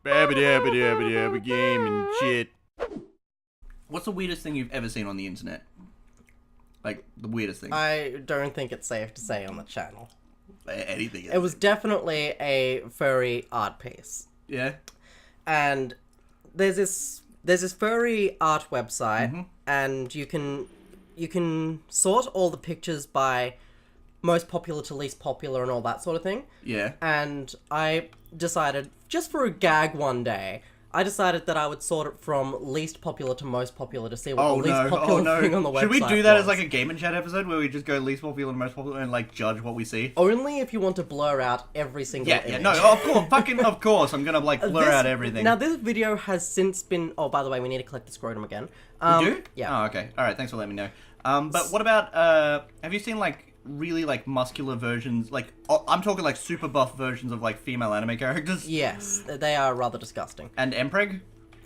Game and shit. What's the weirdest thing you've ever seen on the internet? Like, the weirdest thing. I don't think it's safe to say on the channel. Anything. It was definitely a furry art piece. Yeah? And there's this furry art website, and you can sort all the pictures by most popular to least popular and all that sort of thing. Yeah. And I decided, just for a gag one day, I decided that I would sort it from least popular to most popular to see what the least popular thing on the website Should we do that was. as like a Game and Chat episode where we just go least popular and most popular and like judge what we see? Only if you want to blur out every single image. Yeah, no, of course, of course, I'm gonna like blur out everything. Now this video has since been, oh by the way, we need to collect the scrotum again. You do? Yeah. Oh, okay. Alright, thanks for letting me know. But what about, have you seen like really like muscular versions, like, I'm talking like super buff versions of like female anime characters? Yes, they are rather disgusting. And Empreg?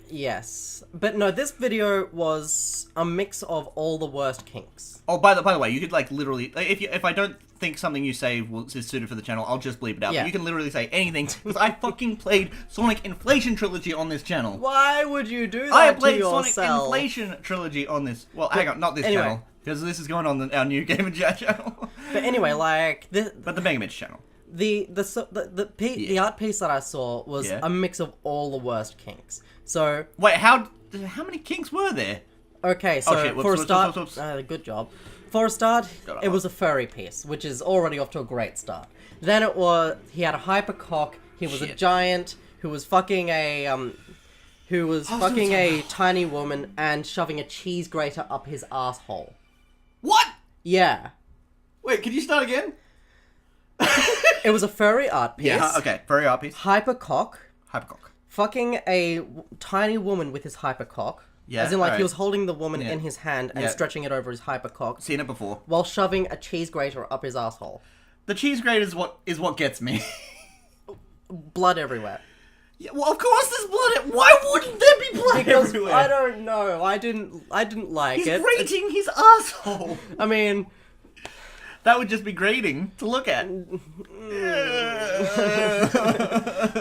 Yes. But no, this video was a mix of all the worst kinks. Oh, by the way, you could like literally, if I don't think something you say is suited for the channel, I'll just bleep it out. Yeah. But you can literally say anything, because I fucking played Sonic Inflation Trilogy on this channel. Why would you do that I to played yourself? Sonic Inflation Trilogy on this, well, hang on, not this channel, because this is going on our new Game and Chat channel. But anyway, like... But the Mega Mitch channel. The art piece that I saw was a mix of all the worst kinks. So... Wait, how many kinks were there? Okay, so shit, for a start... whoops. Good job. For a start, it was a furry piece, which is already off to a great start. Then it was... He had a hypercock, he was a giant, who was fucking a... a tiny woman and shoving a cheese grater up his asshole. What? Yeah. Wait, can you start again? It was a furry art piece. Yeah, okay, furry art piece. Hypercock. Fucking a tiny woman with his hypercock. Yeah, as in, like, he was holding the woman in his hand and Yeah. stretching it over his hypercock. Seen it before. While shoving a cheese grater up his asshole. The cheese grater is what gets me. Blood everywhere. Yeah, well, of course there's blood. Why wouldn't there be blood Because everywhere? I don't know. I didn't like He's it. grating his asshole. I mean... That would just be grating to look at.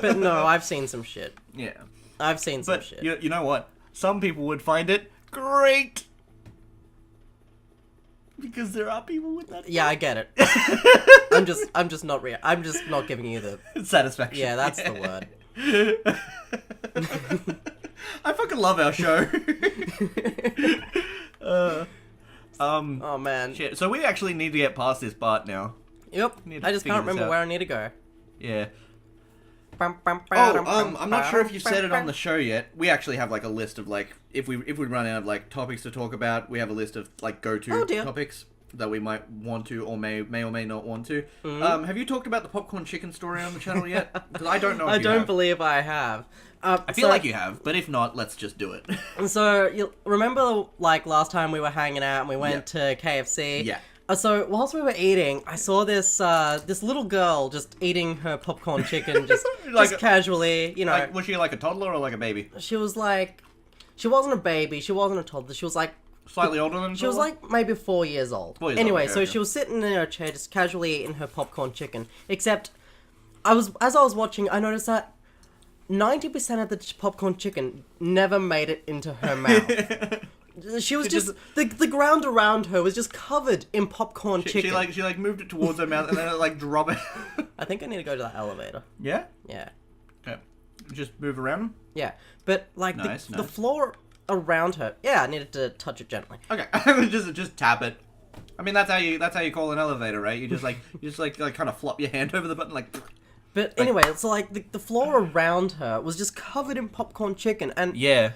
But no, I've seen some shit. Yeah. I've seen some But shit. you know what? Some people would find it great. Because there are people with that. Yeah, I get it. I'm just not giving you the satisfaction. Yeah, that's the word. I fucking love our show. Oh man. Shit. So we actually need to get past this part now. Yep. I just can't remember where I need to go. Yeah. I'm not sure if you've said it on the show yet. We actually have like a list of like if we run out of like topics to talk about, we have a list of like go-to topics that we might want to or may or may not want to. Have you talked about the popcorn chicken story on the channel yet? Because I don't know. I don't believe I have. I feel like you have, but if not, let's just do it. So you remember like last time we were hanging out and we went to KFC? Yeah. So whilst we were eating, I saw this this little girl just eating her popcorn chicken, just casually, you know. Like, was she like a toddler or like a baby? She was like, she wasn't a baby, she wasn't a toddler, she was like slightly older than. She was like maybe 4 years old. Anyway, so she was sitting in her chair, just casually eating her popcorn chicken. Except, as I was watching, I noticed that 90% of the popcorn chicken never made it into her mouth. She was just the ground around her was just covered in popcorn chicken. She moved it towards her mouth and then it like drop it. I think I need to go to that elevator. Yeah? Yeah. Okay. Just move around? Yeah. But like the floor around her. Yeah, I needed to touch it gently. Okay. just tap it. I mean that's how you call an elevator, right? You just kind of flop your hand over the button like. But anyway, so like the floor around her was just covered in popcorn chicken and yeah.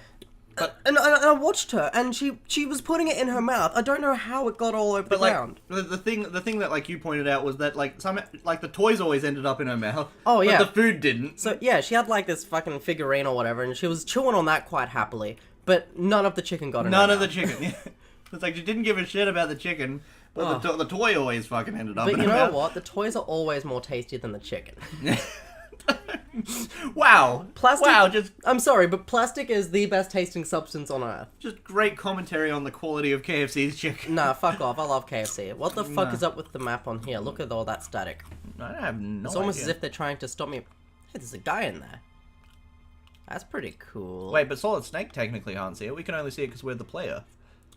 And I watched her, and she was putting it in her mouth. I don't know how it got all over the ground. The thing that like you pointed out was that like the toys always ended up in her mouth. Oh yeah, but the food didn't. So yeah, she had like this fucking figurine or whatever, and she was chewing on that quite happily. But none of the chicken got in her mouth. None of the chicken. Yeah. It's like she didn't give a shit about the chicken, but the toy always fucking ended up in her mouth. But you know what? The toys are always more tasty than the chicken. Wow. Plastic. Wow, I'm sorry, but plastic is the best tasting substance on earth. Just great commentary on the quality of KFC's chicken. Nah, fuck off. I love KFC. What the fuck is up with the map on here? Look at all that static. I have no idea. It's almost as if they're trying to stop me. Hey, there's a guy in there. That's pretty cool. Wait, but Solid Snake technically can't see it. We can only see it because we're the player.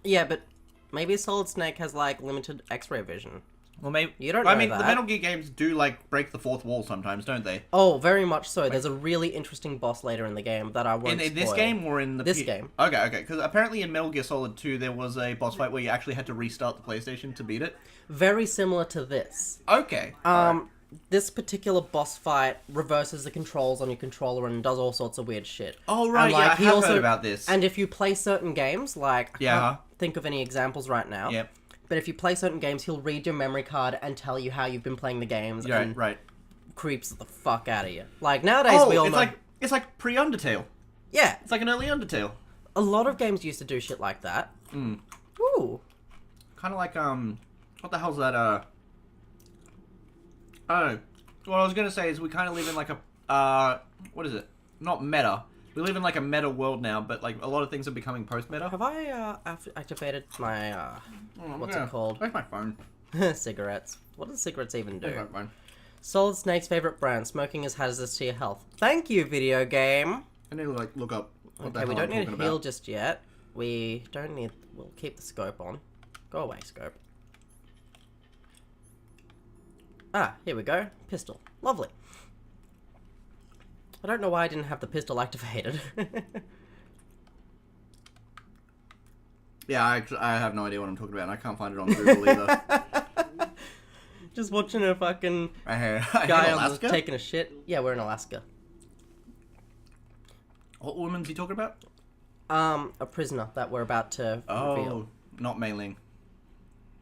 Yeah, but maybe Solid Snake has, like, limited X-ray vision. Well, maybe... You don't know I mean, that. the Metal Gear games do, like, break the fourth wall sometimes, don't they? Oh, very much so. There's a really interesting boss later in the game that I won't In this spoil. game or in the... This game. Okay. Because apparently in Metal Gear Solid 2, there was a boss fight where you actually had to restart the PlayStation to beat it. Very similar to this. Okay. This particular boss fight reverses the controls on your controller and does all sorts of weird shit. Oh, right, and, like, yeah, I have heard about this. And if you play certain games, like... I Yeah. can't think of any examples right now. Yep. But if you play certain games, he'll read your memory card and tell you how you've been playing the games. Yeah, and right. creeps the fuck out of you. Like, nowadays we all know... It's like pre-Undertale. Yeah. It's like an early Undertale. A lot of games used to do shit like that. Ooh. Kind of like, what the hell's that, I don't know. What I was gonna say is we kind of live in like a, what is it? Not meta. We live in like a meta world now, but like a lot of things are becoming post-meta. Have I, activated my, what's it called? Where's my phone? Cigarettes. What do cigarettes even do? Where's my phone? Solid Snake's favorite brand. Smoking is hazardous to your health. Thank you, video game. I need to like look up what the Okay, hell we don't I'm need talking a heal about. just yet. We don't need... We'll keep the scope on. Go away, scope. Ah, here we go. Pistol. Lovely. I don't know why I didn't have the pistol activated. Yeah, I have no idea what I'm talking about, and I can't find it on Google either. Just watching a fucking I guy on Alaska? taking a shit. Yeah, we're in Alaska. What woman's he talking about? A prisoner that we're about to reveal. Not Mei Ling.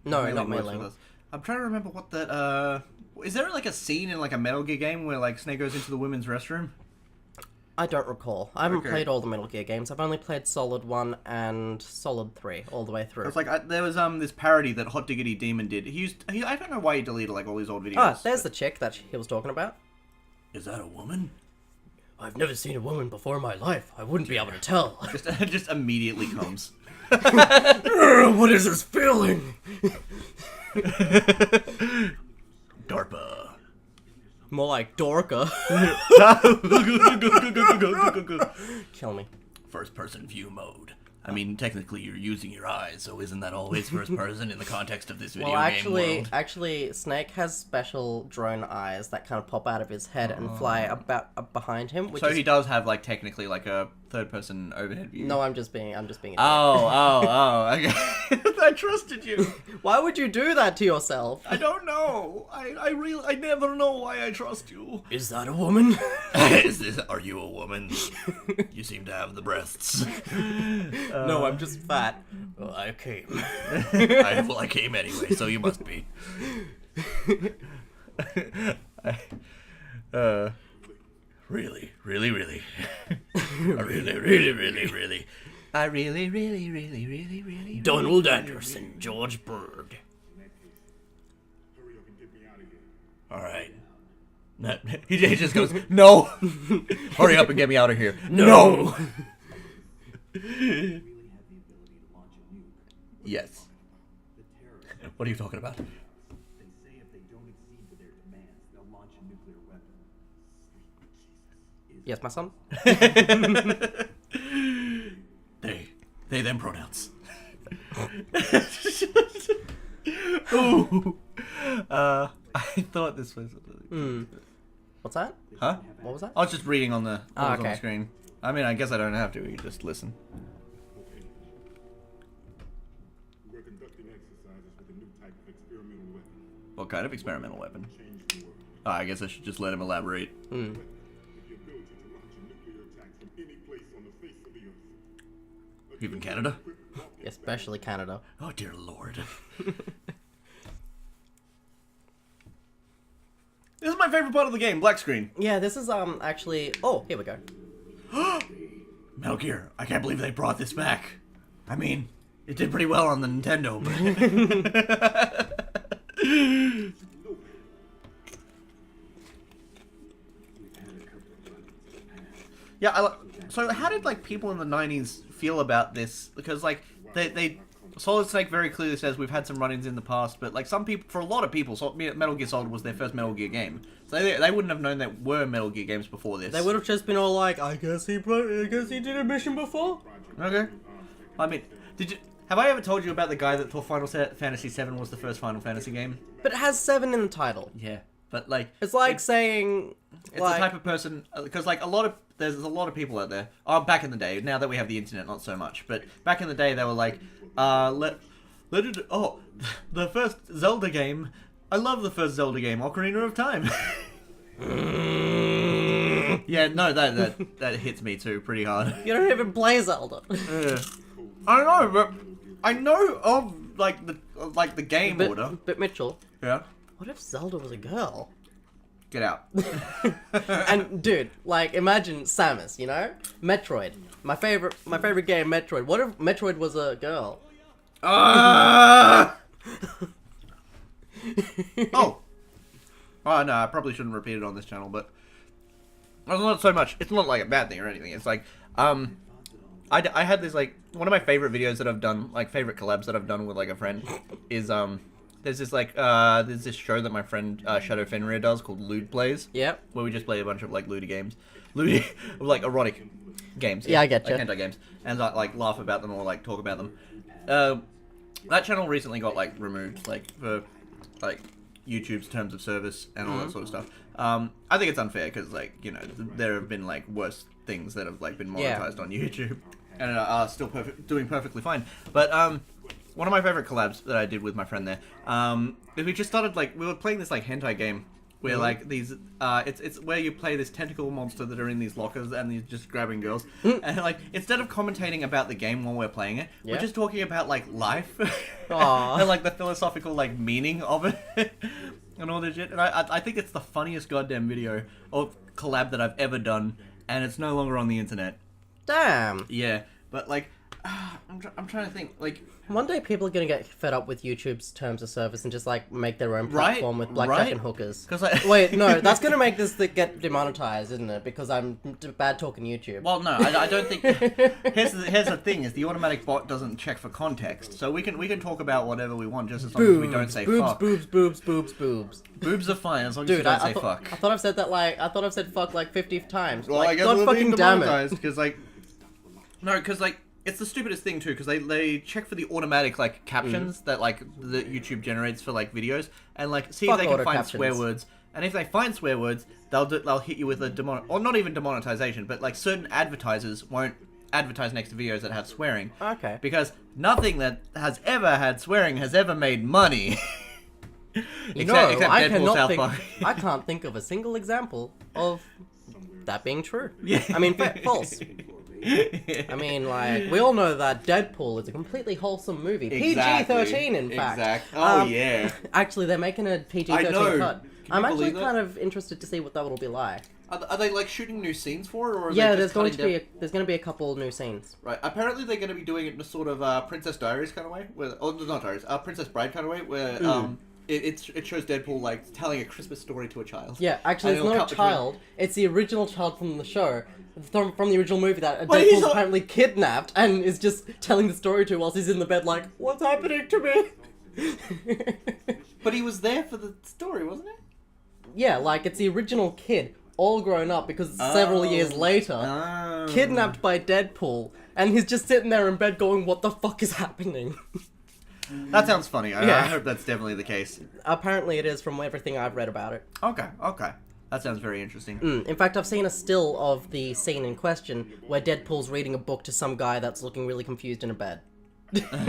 No, not works Mei with Ling. us. I'm trying to remember what that, is there like a scene in like a Metal Gear game where like Snake goes into the women's restroom? I don't recall. I haven't Okay. played all the Metal Gear games. I've only played Solid 1 and Solid 3 all the way through. It's like, there was this parody that Hot Diggity Demon did. I don't know why he deleted like all his old videos. Ah, there's the chick that he was talking about. Is that a woman? I've never seen a woman before in my life. I wouldn't be able to tell. Just immediately comes. What is this feeling? DARPA. More like Dorka. Kill me. First person view mode. I mean, technically you're using your eyes, so isn't that always first person in the context of this video game world? Actually, Snake has special drone eyes that kind of pop out of his head and fly about up behind him. Which So is... he does have like technically like a third person overhead view. No, I'm just being. Oh, okay. I trusted you. Why would you do that to yourself? I don't know. I never know why I trust you. Is that a woman? Are you a woman? You seem to have the breasts. No, I'm just fat. Well, I came. I came anyway, so you must be. Really. I really. Donald Anderson, George Bird. All right. He just goes, no. Hurry up and get me out of here. No. Yes. What are you talking about? They say if they don't accede to their demands, they'll launch a nuclear weapon. Yes, my son? They them pronouns. Ooh. I thought this was... What's that? Huh? What was that? I was just reading on the, on the Okay. screen. I mean, I guess I don't have to. You just listen. We're conducting exercises with a new type of experimental weapon. What kind of experimental weapon? Change the world. I guess I should just let him elaborate. With the ability to launch a nuclear attack from any place on the face of the earth. Even Canada? Especially Canada. Oh, dear Lord. This is my favorite part of the game, black screen. Yeah, this is, actually... Oh, here we go. Metal Gear, I can't believe they brought this back. I mean, it did pretty well on the Nintendo, but... Yeah, so how did, like, people in the 90s feel about this? Because, like, they Solid Snake very clearly says we've had some run-ins in the past, but like some people, for a lot of people, Metal Gear Solid was their first Metal Gear game, so they wouldn't have known there were Metal Gear games before this. They would have just been all like, I guess he did a mission before. Okay. I mean, have I ever told you about the guy that thought Final Fantasy VII was the first Final Fantasy game? But it has 7 in the title. Yeah, but like It's like saying it's the type of person because like there's a lot of people out there. Oh, back in the day, now that we have the internet, not so much. But back in the day, they were like, the first Zelda game. I love the first Zelda game, Ocarina of Time. Yeah, no, that hits me too pretty hard. You don't even play Zelda. Yeah. I know, but I know of like the game order. But Mitchell, Yeah. what if Zelda was a girl? Get out. And dude, like imagine Samus, you know? Metroid. My favorite game, Metroid. What if Metroid was a girl? Oh. Oh no, I probably shouldn't repeat it on this channel, but it's not so much. It's not like a bad thing or anything. It's like I had this like one of my favorite videos that I've done, like favorite collabs that I've done with like a friend, is there's this show that my friend Shadow Fenrir does called Lewd Plays. Yep. Where we just play a bunch of like lewdy games, like erotic games. Yeah, I get you. Like hentai games, and like laugh about them or like talk about them. That channel recently got like removed, like for like YouTube's terms of service and all that sort of stuff. I think it's unfair because like there have been like worse things that have like been monetized on YouTube and are still doing perfectly fine. But one of my favorite collabs that I did with my friend there, is we just started like we were playing this like hentai game where like these it's where you play this tentacle monster that are in these lockers and he's just grabbing girls and like instead of commentating about the game while we're playing it, we're just talking about like life and like the philosophical like meaning of it and all this shit. And I think it's the funniest goddamn video or collab that I've ever done, and it's no longer on the internet. Damn. Yeah, but like I'm trying to think like. One day people are gonna get fed up with YouTube's terms of service and just like make their own platform with blackjack and hookers. Wait, no, that's gonna make this get demonetized, isn't it? Because I'm bad talking YouTube. Well, no, I don't think. Here's the thing: is the automatic bot doesn't check for context, so we can talk about whatever we want just as long as we don't say fuck. Boobs. Boobs are fine as long as you don't say fuck. I thought I've said that I thought I've said fuck like 50 times. Well, like, I guess God we're fucking being damn demonetized it. because like it's the stupidest thing too because they check for the automatic like captions that like the YouTube generates for like videos and like see if they can find swear words, and if they find swear words they'll hit you with a or not even demonetization, but like certain advertisers won't advertise next to videos that have swearing. Okay. Because nothing that has ever had swearing has ever made money. except I can't think of a single example of that being true. Yeah. I mean, false. I mean, like, we all know that Deadpool is a completely wholesome movie. PG-13, in fact. Exactly. Oh, yeah. Actually, they're making a PG-13 cut. I'm actually kind of interested to see what that will be like. Are they, like, shooting new scenes for it? Or there's going to be a couple new scenes. Right. Apparently, they're going to be doing it in a sort of Princess Diaries kind of way. Not Diaries. Princess Bride kind of way, where it shows Deadpool, like, telling a Christmas story to a child. Yeah, actually, it's not a child. It's the original child from the show. From the original movie that Deadpool's apparently kidnapped and is just telling the story to whilst he's in the bed like, what's happening to me? But he was there for the story, wasn't he? Yeah, like it's the original kid, all grown up because several years later, kidnapped by Deadpool, and he's just sitting there in bed going, what the fuck is happening? That sounds funny. I hope that's definitely the case. Apparently it is from everything I've read about it. Okay. That sounds very interesting. In fact, I've seen a still of the scene in question where Deadpool's reading a book to some guy that's looking really confused in a bed.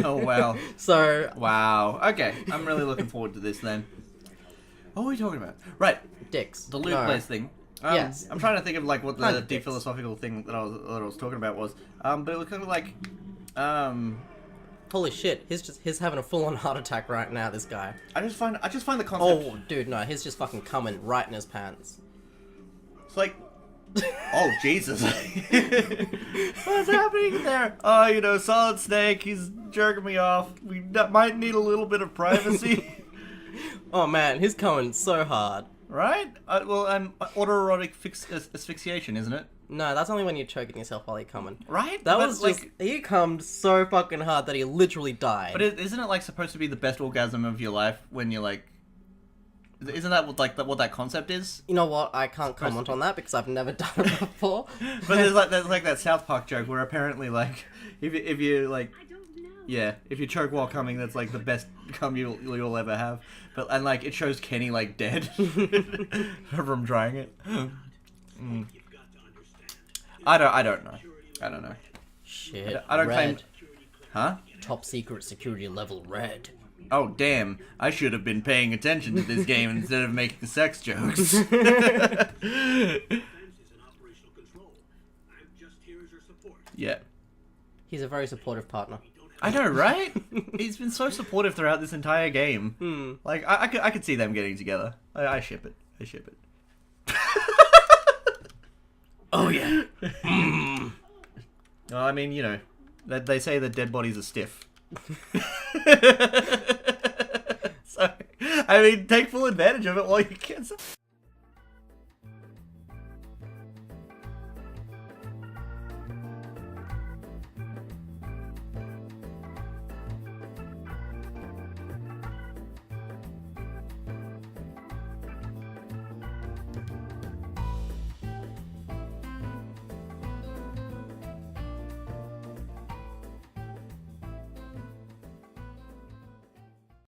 Oh, wow. So... Wow. Okay, I'm really looking forward to this then. What are we talking about? Right. Dicks. The Lewd Place thing. Yes. I'm trying to think of like what the deep philosophical thing that I was talking about was. But it was kind of like... Holy shit, he's having a full-on heart attack right now, this guy. I just find the concept... Oh, dude, no, he's just fucking coming right in his pants. It's like... Oh, Jesus. What's happening there? Oh, Solid Snake, he's jerking me off. We might need a little bit of privacy. Oh, man, he's coming so hard. Right? Autoerotic asphyxiation, isn't it? No, that's only when you're choking yourself while you're coming. Right? That But, was just... He cummed so fucking hard that he literally died. But isn't it, like, supposed to be the best orgasm of your life when you're, like... Isn't that what, like, what that concept is? You know what? I can't comment on that because I've never done it before. But there's like that South Park joke where apparently, like, if you, like... Yeah, if you choke while coming, that's, like, the best cum you'll ever have. And, like, it shows Kenny, like, dead from drying it. Mm. I don't know. Shit. I don't red. claim... Huh? Top secret security level red. Oh, damn. I should have been paying attention to this game instead of making sex jokes. Yeah. He's a very supportive partner. I know, right? He's been so supportive throughout this entire game. Like, I could see them getting together. I ship it. Oh, yeah. Well, I mean, you know, they say that dead bodies are stiff. So, I mean, take full advantage of it while you can.